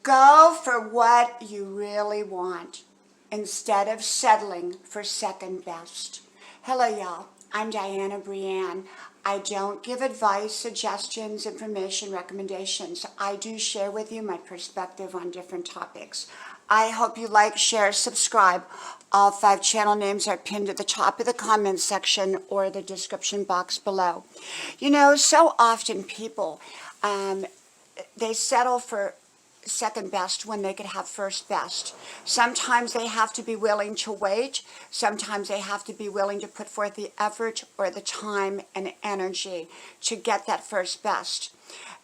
Go for what you really want instead of settling for second best. Hello, y'all. I'm Dianna, Brianne. I don't give advice, suggestions, information, recommendations. I do share with you my perspective on different topics. I hope you like, share, subscribe. All 5 channel names are pinned at the top of the comments section or the description box below. You know, so often people, they settle for second best when they could have first best. Sometimes they have to be willing to wait. Sometimes they have to be willing to put forth the effort or the time and energy to get that first best.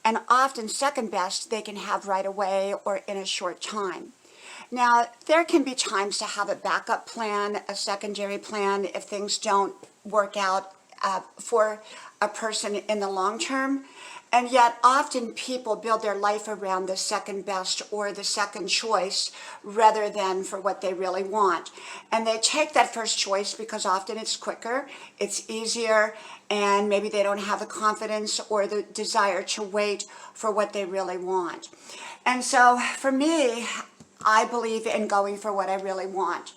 And often second best they can have right away or in a short time. Now, there can be times to have a backup plan, a secondary plan, if things don't work out for a person in the long term. And yet often people build their life around the second best or the second choice rather than for what they really want. And they take that first choice because often it's quicker, it's easier, and maybe they don't have the confidence or the desire to wait for what they really want. And so for me, I believe in going for what I really want.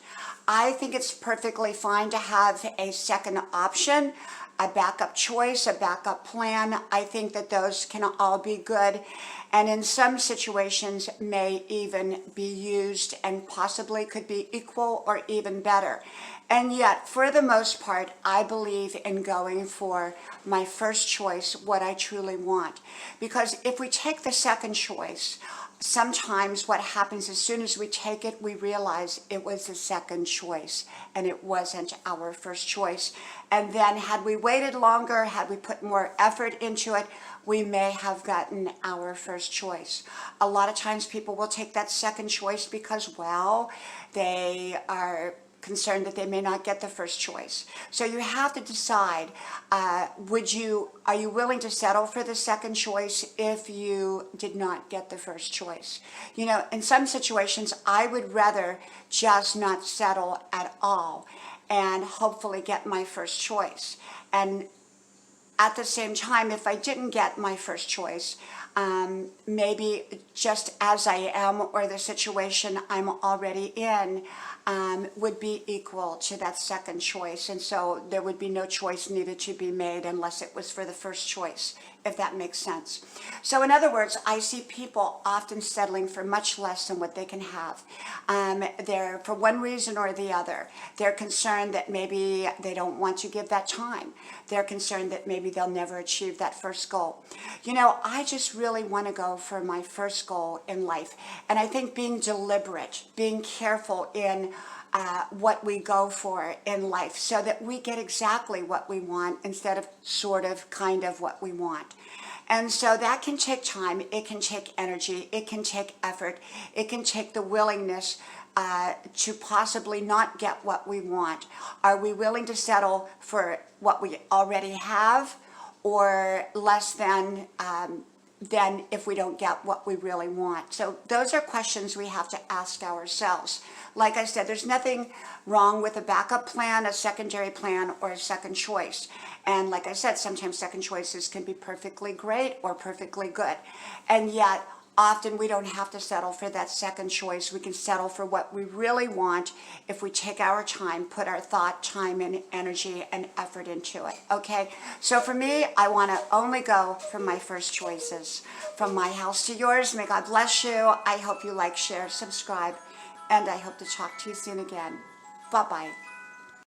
I think it's perfectly fine to have a second option, a backup choice, a backup plan. I think that those can all be good, and in some situations may even be used and possibly could be equal or even better. And yet, for the most part, I believe in going for my first choice, what I truly want. Because if we take the second choice, sometimes what happens as soon as we take it, we realize it was a second choice and it wasn't our first choice. And then had we waited longer, had we put more effort into it, we may have gotten our first choice. A lot of times people will take that second choice because, well, they are concerned that they may not get the first choice. So you have to decide, are you willing to settle for the second choice if you did not get the first choice? You know, in some situations, I would rather just not settle at all and hopefully get my first choice. And at the same time, if I didn't get my first choice, maybe just as I am or the situation I'm already in would be equal to that second choice. And so there would be no choice needed to be made unless it was for the first choice, if that makes sense. So in other words, I see people often settling for much less than what they can have. They're, for one reason or the other, they're concerned that maybe they don't want to give that time. They're concerned that maybe they'll never achieve that first goal. You know, I just really want to go for my first goal in life. And I think being deliberate, being careful in what we go for in life so that we get exactly what we want instead of sort of, kind of what we want. And so that can take time, it can take energy, it can take effort, it can take the willingness to possibly not get what we want. Are we willing to settle for what we already have or less than if we don't get what we really want? So those are questions we have to ask ourselves. Like I said, there's nothing wrong with a backup plan, a secondary plan, or a second choice. And like I said, sometimes second choices can be perfectly great or perfectly good. And yet, often we don't have to settle for that second choice. We can settle for what we really want if we take our time, put our thought, time, and energy and effort into it, okay? So for me, I want to only go for my first choices. From my house to yours, may God bless you. I hope you like, share, subscribe, and I hope to talk to you soon again. Bye-bye.